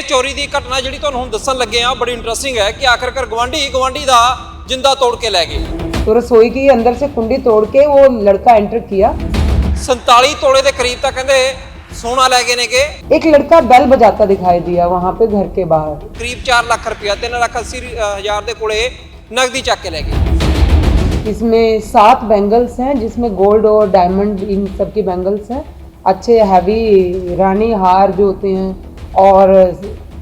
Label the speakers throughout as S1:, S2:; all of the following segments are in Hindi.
S1: ਇਹ ਚੋਰੀ ਦੀ ਘਟਨਾ ਜਿਹੜੀ ਤੁਹਾਨੂੰ ਹੁਣ ਦੱਸਣ ਲੱਗੇ ਆ ਬੜੀ ਇੰਟਰਸਟਿੰਗ ਹੈ ਕਿ ਆਖਰਕਾਰ ਗਵਾਂਢੀ ਦਾ जिंदा तोड़ के लै गए।
S2: तो रसोई की अंदर से कुंडी तोड़ के वो लड़का एंटर किया।
S1: 47 तोड़े के करीब तक कहते सोना लै गए ने।
S2: एक लड़का बेल बजाता दिखाई दिया वहां पे घर के बाहर।
S1: करीब 4 लाख रुपया 3,80,000 के कोले नकदी चक के लै गए।
S2: इसमें 7 बैंगल्स हैं जिसमें गोल्ड और डायमंड इन सब की बैंगल्स हैं, अच्छे हैवी रानी हार जो होते हैं और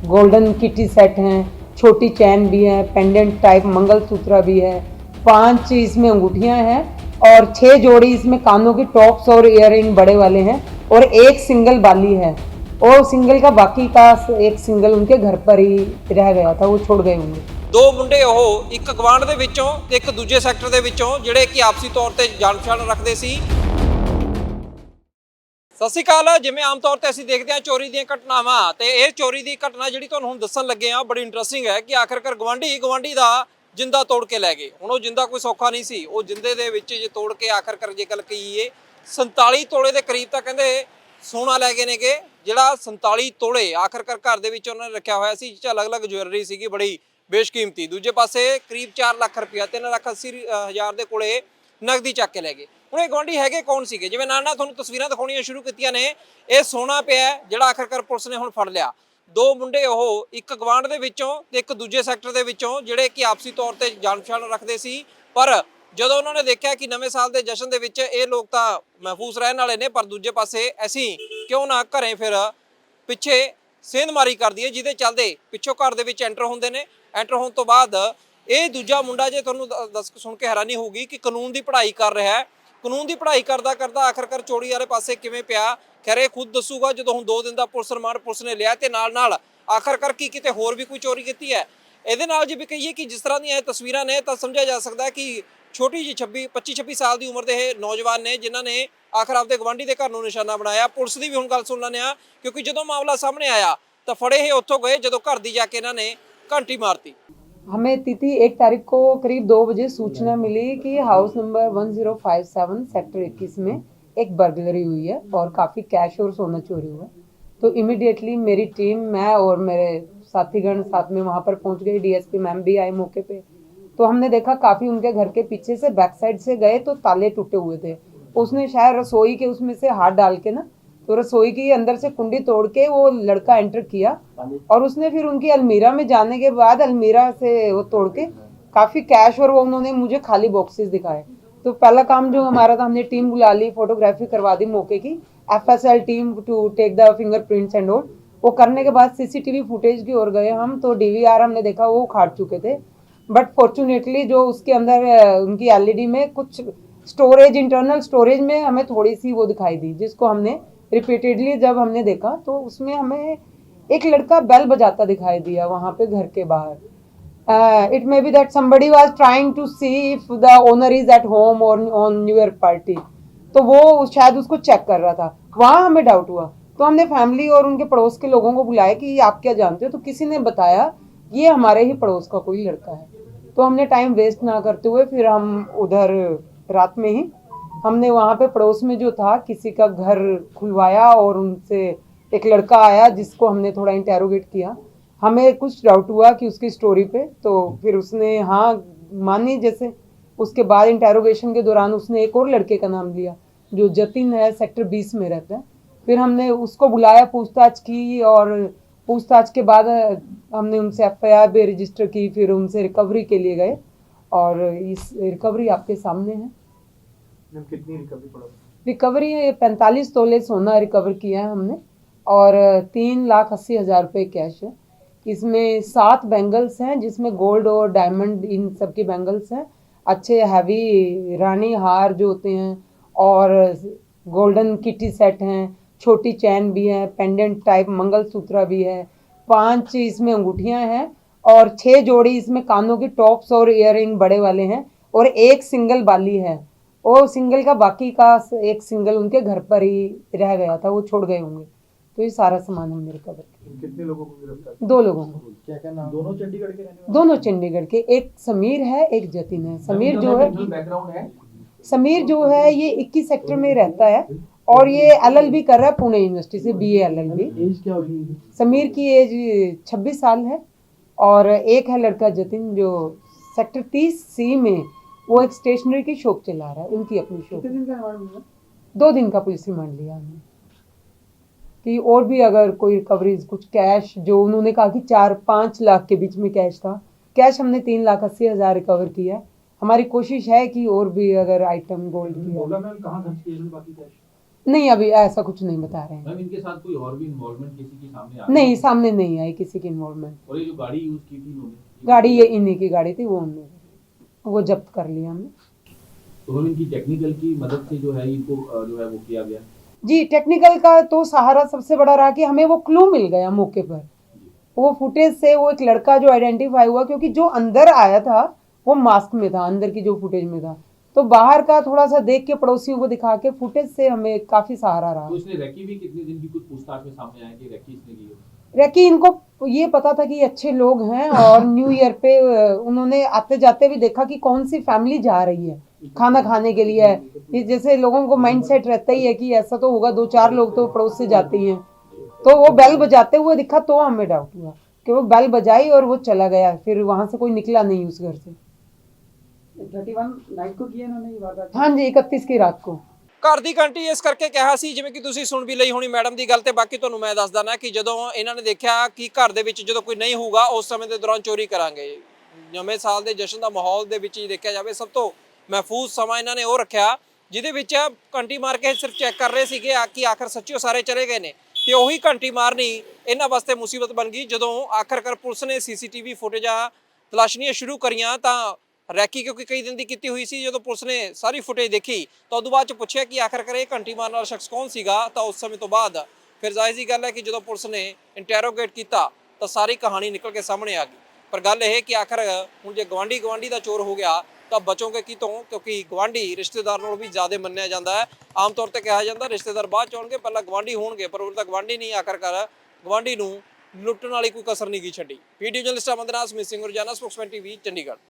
S2: गोल्डन किटी सेट हैं, छोटी चैन भी है, पेंडेंट टाइप मंगलसूत्र भी है, 5 इसमें अंगूठियां हैं और 6 जोड़ी इसमें कानों की टॉप्स और इयररिंग बड़े वाले हैं और एक सिंगल बाली है और सिंगल का बाकी का एक सिंगल उनके घर पर ही रह गया था, वो छोड़ गए होंगे।
S1: दो मुंडे ਉਹ ਇੱਕ ਗਵਾਂਢ ਦੇ ਵਿੱਚੋਂ ਤੇ ਇੱਕ ਦੂਜੇ ਸੈਕਟਰ ਦੇ ਵਿੱਚੋਂ ਜਿਹੜੇ ਕਿ ਆਪਸੀ ਤੌਰ ਤੇ ਜਾਣ ਪਛਾਣ ਰੱਖਦੇ ਸੀ। ਸਤਿ ਸ਼੍ਰੀ ਅਕਾਲ। ਜਿਵੇਂ ਆਮ ਤੌਰ ਤੇ ਅਸੀਂ ਦੇਖਦੇ ਹਾਂ ਚੋਰੀ ਦੀਆਂ ਘਟਨਾਵਾਂ ਤੇ ਇਹ ਚੋਰੀ ਦੀ ਘਟਨਾ ਜਿਹੜੀ ਤੁਹਾਨੂੰ ਹੁਣ ਦੱਸਣ ਲੱਗੇ ਆ ਬੜੀ ਇੰਟਰਸਟਿੰਗ ਹੈ ਕਿ ਆਖਰਕਾਰ ਗਵਾਂਢੀ ਦਾ ਜਿੰਦਾ ਤੋੜ ਕੇ ਲੈ ਗਏ। ਹੁਣ ਉਹ ਜਿੰਦਾ ਕੋਈ ਸੌਖਾ ਨਹੀਂ ਸੀ, ਉਹ ਜਿੰਦੇ ਦੇ ਵਿੱਚ ਜੇ ਤੋੜ ਕੇ ਆਖਰਕਾਰ ਜੇ ਗੱਲ ਕਹੀਏ 47 ਤੋਲੇ ਦੇ ਕਰੀਬ ਤਾਂ ਕਹਿੰਦੇ ਸੋਨਾ ਲੈ ਗਏ ਨੇਗੇ। ਜਿਹੜਾ 47 ਤੋਲੇ ਆਖਰਕਾਰ ਘਰ ਦੇ ਵਿੱਚ ਉਹਨਾਂ ਨੇ ਰੱਖਿਆ ਹੋਇਆ ਸੀ, ਜਿਹ 'ਚ ਅਲੱਗ-ਅਲੱਗ ਜੁਐਲਰੀ ਸੀਗੀ ਬੜੀ ਬੇਸ਼ਕੀਮਤੀ। ਦੂਜੇ ਪਾਸੇ ਕਰੀਬ 4 ਲੱਖ ਰੁਪਇਆ 3,80,000 ਦੇ ਕੋਲੇ ਨਗਦੀ ਚੱਕ ਕੇ ਲੈ ਗਏ। ਹੁਣ ਇਹ ਗਵਾਂਢੀ ਹੈਗੇ ਕੌਣ ਸੀਗੇ? ਜਿਵੇਂ ਨਾਲ ਤੁਹਾਨੂੰ ਤਸਵੀਰਾਂ ਦਿਖਾਉਣੀਆਂ ਸ਼ੁਰੂ ਕੀਤੀਆਂ ਨੇ, ਇਹ ਸੋਨਾ ਪਿਆ ਜਿਹੜਾ ਆਖਰਕਾਰ ਪੁਲਿਸ ਨੇ ਹੁਣ ਫੜ ਲਿਆ। ਦੋ ਮੁੰਡੇ ਉਹ ਇੱਕ ਗਵਾਂਢ ਦੇ ਵਿੱਚੋਂ ਤੇ ਇੱਕ ਦੂਜੇ ਸੈਕਟਰ ਦੇ ਵਿੱਚੋਂ ਜਿਹੜੇ ਕਿ ਆਪਸੀ ਤੌਰ ਤੇ ਜਾਣ ਪਛਾਣ ਰੱਖਦੇ ਸੀ, ਪਰ ਜਦੋਂ ਉਹਨਾਂ ਨੇ ਦੇਖਿਆ ਕਿ ਨਵੇਂ ਸਾਲ ਦੇ ਜਸ਼ਨ ਦੇ ਵਿੱਚ ਇਹ ਲੋਕ ਤਾਂ ਮਹਿਫੂਜ਼ ਰਹਿਣ ਵਾਲੇ ਨੇ, ਪਰ ਦੂਜੇ ਪਾਸੇ ਅਸੀਂ ਕਿਉਂ ਨਾ ਘਰੇ ਫਿਰ ਪਿੱਛੇ ਸੇਂਧਮਾਰੀ ਕਰ ਦਈਏ, ਜਿਹਦੇ ਚੱਲਦੇ ਪਿੱਛੋਂ ਘਰ ਦੇ ਵਿੱਚ ਐਂਟਰ ਹੁੰਦੇ ਨੇ। ਐਂਟਰ ਹੋਣ ਤੋਂ ਬਾਅਦ ਇਹ ਦੂਜਾ ਮੁੰਡਾ, ਜੇ ਤੁਹਾਨੂੰ ਦੱਸ ਸੁਣ ਕੇ ਹੈਰਾਨੀ ਹੋਊਗੀ ਕਿ ਕਾਨੂੰਨ ਦੀ ਪੜ੍ਹਾਈ ਕਰ ਰਿਹਾ ਹੈ, ਕਾਨੂੰਨ ਦੀ ਪੜ੍ਹਾਈ ਕਰਦਾ ਆਖਰਕਾਰ ਚੋਰੀ ਵਾਲੇ ਪਾਸੇ ਕਿਵੇਂ ਪਿਆ, ਖੈਰ ਇਹ ਖੁਦ ਦੱਸੂਗਾ। ਜਦੋਂ ਹੁਣ 2 ਦਿਨ ਦਾ ਪੁਲਿਸ ਰਿਮਾਂਡ ਪੁਲਿਸ ਨੇ ਲਿਆ ਤੇ ਨਾਲ ਆਖਰਕਾਰ ਕੀ ਕਿਤੇ ਹੋਰ ਵੀ ਕੋਈ ਚੋਰੀ ਕੀਤੀ ਹੈ। ਇਹਦੇ ਨਾਲ ਜੇ ਵੀ ਕਹੀਏ ਕਿ ਜਿਸ ਤਰ੍ਹਾਂ ਦੀਆਂ ਇਹ ਤਸਵੀਰਾਂ ਨੇ ਤਾਂ ਸਮਝਿਆ ਜਾ ਸਕਦਾ ਹੈ ਕਿ ਛੋਟੀ ਜਿਹੀ 25-26 ਸਾਲ ਦੀ ਉਮਰ ਦੇ ਇਹ ਨੌਜਵਾਨ ਨੇ ਜਿਨ੍ਹਾਂ ਨੇ ਆਖਰ ਆਪਦੇ ਗਵਾਂਢੀ ਦੇ ਘਰ ਨੂੰ ਨਿਸ਼ਾਨਾ ਬਣਾਇਆ। ਪੁਲਿਸ ਦੀ ਵੀ ਹੁਣ ਗੱਲ ਸੁਣ ਲੈਂਦੇ ਹਾਂ, ਕਿਉਂਕਿ ਜਦੋਂ ਮਾਮਲਾ ਸਾਹਮਣੇ ਆਇਆ ਤਾਂ ਫੜੇ ਇਹ ਉੱਥੋਂ ਗਏ ਜਦੋਂ ਘਰ ਦੀ ਜਾ ਕੇ ਇਹਨਾਂ ਨੇ घंटी मारती।
S2: हमें तिथि 1 तारीख को करीब 2 बजे सूचना मिली कि हाउस नंबर 1057 सेक्टर 21 में एक बर्गलरी हुई है और काफ़ी कैश और सोना चोरी हुआ। तो इमीडिएटली मेरी टीम, मैं और मेरे साथीगण साथ में वहाँ पर पहुँच गए। डीएसपी मैम भी आए मौके पे। तो हमने देखा काफ़ी उनके घर के पीछे से बैक साइड से गए तो ताले टूटे हुए थे। उसने शायद रसोई के उसमें से हाथ डाल के ना, तो रसोई की अंदर से कुंडी तोड़ के वो लड़का एंटर किया और उसने फिर उनकी अलमीरा में जाने के बाद अलमीरा से वो तोड़ के काफ़ी कैश और वो उन्होंने मुझे खाली बॉक्सेस दिखाए। तो पहला काम जो हमारा था, हमने टीम बुला ली, फोटोग्राफी करवा दी मौके की, FSL team to take the fingerprints and all. वो करने के बाद CCTV फुटेज की ओर गए हम, तो DVR हमने देखा वो उखाड़ चुके थे। बट फॉर्चुनेटली जो उसके अंदर उनकी LED में कुछ स्टोरेज, इंटरनल स्टोरेज में हमें थोड़ी सी वो दिखाई दी, जिसको हमने रिपीटेडली जब हमने देखा तो उसमें हमें एक लड़का बेल बजाता दिखाई दिया वहाँ पे घर के बाहर। It may be that somebody was trying to see if the owner is at home और ऑन न्यू ईयर पार्टी, तो वो शायद उसको चेक कर रहा था। वहाँ हमें डाउट हुआ तो हमने फैमिली और उनके पड़ोस के लोगों को बुलाया कि आप क्या जानते हो, तो किसी ने बताया ये हमारे ही पड़ोस का कोई लड़का है। तो हमने टाइम वेस्ट ना करते हुए फिर हम उधर रात में ही हमने वहाँ पे पड़ोस में जो था किसी का घर खुलवाया और उनसे एक लड़का आया जिसको हमने थोड़ा इंटेरोगेट किया। हमें कुछ डाउट हुआ कि उसकी स्टोरी पे, तो फिर उसने हाँ मानी जैसे। उसके बाद इंटेरोगेशन के दौरान उसने एक और लड़के का नाम लिया जो जतिन है, सेक्टर 20 में रहता है। फिर हमने उसको बुलाया, पूछताछ की और पूछताछ के बाद हमने उनसे FIR भी रजिस्टर की, फिर उनसे रिकवरी के लिए गए और इस रिकवरी आपके सामने है।
S3: कितनी रिकवरी पड़ा?
S2: रिकवरी 45 तोले सोना रिकवर किया है हमने और 3,80,000 रुपये कैश है। इसमें 7 बैंगल्स हैं जिसमें गोल्ड और डायमंड इन सब की बैंगल्स हैं, अच्छे हैवी रानी हार जो होते हैं और गोल्डन किटी सेट हैं, छोटी चैन भी है, पेंडेंट टाइप मंगलसूत्र भी है, 5 इसमें अंगूठियां हैं और 6 जोड़ी इसमें कानों की टॉप्स और इयररिंग बड़े वाले हैं और एक सिंगल बाली है। और सिंगल का बाकी का एक सिंगल उनके घर पर ही रह गया था, वो छोड़ गए होंगे। तो ये सारा सामान हमने रिकवर किया।
S3: कितने लोगों को गिरफ्तार?
S2: 2 लोगों को।
S3: क्या नाम? दोनों चंडीगढ़ के रहने वाले?
S2: दोनों चंडीगढ़ के, एक समीर है एक जतिन है। समीर जो है
S3: बैकग्राउंड है,
S2: समीर जो है ये 21 सेक्टर में रहता है और ये LLB कर रहा है पुणे यूनिवर्सिटी से, BA LLB।
S3: एज क्या होगी?
S2: समीर की एज 26 साल है और एक है लड़का जतिन जो सेक्टर 30C में वो एक स्टेशनरी की शॉप चला रहा है, उनकी अपनी शॉप।
S3: कितने दिन का रिमांड मिला?
S2: 2 दिन का पुलिस रिमांड लिया हमने कि और भी अगर कोई रिकवरीज कुछ कैश, जो उन्होंने कहा कि 4-5 लाख के बीच में कैश था, कैश हमने 3,80,000 रिकवर किया है। हमारी कोशिश है कि और भी अगर आइटम गोल्ड की
S3: बोला मैम कहाँ खर्च किए बाकी कैश?
S2: नहीं, अभी ऐसा कुछ नहीं बता रहे हैं।
S4: मैम इनके साथ कोई और भी इन्वॉल्वमेंट किसी की सामने आ
S2: नहीं, सामने नहीं आई किसी की इन्वॉल्वमेंट।
S4: और ये जो गाड़ी यूज की थी इन्होंने,
S2: गाड़ी ये इन्हीं की गाड़ी थी, वो जब्त कर लिया हमने।
S4: तो हम इनकी टेक्निकल की मदद से जो है इनको जो है वो किया गया।
S2: जी, टेक्निकल का तो सहारा सबसे बड़ा रहा कि हमें वो क्लू मिल गया मौके पर। वो फुटेज से वो एक लड़का जो आइडेंटिफाई हुआ, क्योंकि जो अंदर आया था वो मास्क में था, अंदर की जो फुटेज में था, तो बाहर का थोड़ा सा देख के पड़ोसियों को दिखा के फुटेज से हमें काफी सहारा रहा।
S4: तो इसने रैकी भी कितने दिन की कुछ पूछताछ में सामने आया कि रैकी इसने की है?
S2: रैकी, इनको ये पता था कि ये अच्छे लोग हैं और न्यू ईयर पे उन्होंने आते जाते भी देखा कि कौन सी फैमिली जा रही है खाना खाने के लिए। ये जैसे लोगों को माइंडसेट रहता ही है कि ऐसा तो होगा, 2-4 लोग तो पड़ोस से जाते ही हैं, तो वो बेल बजाते हुए दिखा तो हमें डाउट हुआ कि वो बेल बजाई और वो चला गया, फिर वहां से कोई निकला नहीं उस घर से।
S3: 31 नाइट को किया इन्होंने ये वारदात?
S2: हाँ जी, 31 की रात को।
S1: ਘਰ ਦੀ ਘੰਟੀ ਇਸ ਕਰਕੇ ਕਿਹਾ ਸੀ, ਜਿਵੇਂ ਕਿ ਤੁਸੀਂ ਸੁਣ ਵੀ ਲਈ ਹੋਣੀ ਮੈਡਮ ਦੀ ਗੱਲ, ਤੇ ਬਾਕੀ ਤੁਹਾਨੂੰ ਮੈਂ ਦੱਸ ਦਣਾ ਕਿ ਜਦੋਂ ਇਹਨਾਂ ਨੇ ਦੇਖਿਆ ਕਿ ਘਰ ਦੇ ਵਿੱਚ ਜਦੋਂ ਕੋਈ ਨਹੀਂ ਹੋਊਗਾ ਉਸ ਸਮੇਂ ਦੇ ਦੌਰਾਨ ਚੋਰੀ ਕਰਾਂਗੇ। ਨਵੇਂ ਸਾਲ ਦੇ ਜਸ਼ਨ ਦਾ ਮਾਹੌਲ ਦੇ ਵਿੱਚ ਹੀ ਦੇਖਿਆ ਜਾਵੇ ਸਭ ਤੋਂ ਮਹਿਫੂਜ਼ ਸਮਾਂ ਇਹਨਾਂ ਨੇ ਉਹ ਰੱਖਿਆ ਜਿਹਦੇ ਵਿੱਚ ਘੰਟੀ ਮਾਰ ਕੇ ਸਿਰਫ ਚੈੱਕ ਕਰ ਰਹੇ ਸੀਗੇ ਕਿ ਆਖਰ ਸੱਚੀ ਉਹ ਸਾਰੇ ਚਲੇ ਗਏ ਨੇ, ਤੇ ਉਹੀ ਘੰਟੀ ਮਾਰਨੀ ਇਹਨਾਂ ਵਾਸਤੇ ਮੁਸੀਬਤ ਬਣ ਗਈ ਜਦੋਂ ਆਖਰਕਾਰ ਪੁਲਿਸ ਨੇ CCTV ਫੁਟੇਜਾਂ ਤਲਾਸ਼ਣੀਆਂ ਸ਼ੁਰੂ ਕਰੀਆਂ। ਤਾਂ ਰੈਕੀ ਕਿਉਂਕਿ ਕਈ ਦਿਨ ਦੀ ਕੀਤੀ ਹੋਈ ਸੀ, ਜਦੋਂ ਪੁਲਿਸ ਨੇ ਸਾਰੀ ਫੁਟੇਜ ਦੇਖੀ ਤਾਂ ਉਦੋਂ ਬਾਅਦ ਚ ਪੁੱਛਿਆ ਕਿ ਆਖਰਕਾਰ ਇਹ ਘੰਟੀ ਮਾਰਨ ਵਾਲਾ ਸ਼ਖਸ ਕੌਣ ਸੀਗਾ, ਤਾਂ ਉਸ ਸਮੇਂ ਤੋਂ ਬਾਅਦ ਫਿਰ ਜ਼ਾਹਿਰ ਜੀ ਗੱਲ ਹੈ ਕਿ ਜਦੋਂ ਪੁਲਿਸ ਨੇ ਇੰਟਰੋਗੇਟ ਕੀਤਾ ਤਾਂ ਸਾਰੀ ਕਹਾਣੀ ਨਿਕਲ ਕੇ ਸਾਹਮਣੇ ਆ ਗਈ। ਪਰ ਗੱਲ ਇਹ ਕਿ ਆਖਰ ਹੁਣ ਜੇ ਗਵਾਂਢੀ ਦਾ ਚੋਰ ਹੋ ਗਿਆ ਤਾਂ ਬਚੋਗੇ ਕਿਤੋਂ, ਕਿਉਂਕਿ ਗਵਾਂਢੀ ਰਿਸ਼ਤੇਦਾਰ ਨਾਲੋਂ ਵੀ ਜ਼ਿਆਦਾ ਮੰਨਿਆ ਜਾਂਦਾ ਹੈ। ਆਮ ਤੌਰ ਤੇ ਕਿਹਾ ਜਾਂਦਾ ਰਿਸ਼ਤੇਦਾਰ ਬਾਅਦ ਚ ਆਉਣਗੇ, ਪਹਿਲਾਂ ਗਵਾਂਢੀ ਹੋਣਗੇ, ਪਰ ਉਹ ਤਾਂ ਗਵਾਂਢੀ ਨਹੀਂ, ਆਖਰਕਾਰ ਗਵਾਂਢੀ ਨੂੰ ਲੁੱਟਣ ਵਾਲੀ ਕੋਈ ਕਸਰ ਨਹੀਂ ਗਈ ਛੱਡੀ। ਵੀਡੀਓ ਜਰਨਲਿਸਟ ਅਮਨਦੀਪ ਸਿੰਘ, ਰੋਜ਼ਾਨਾ ਸਪੋਕਸਮੈਨ TV, ਚੰਡੀਗੜ੍ਹ।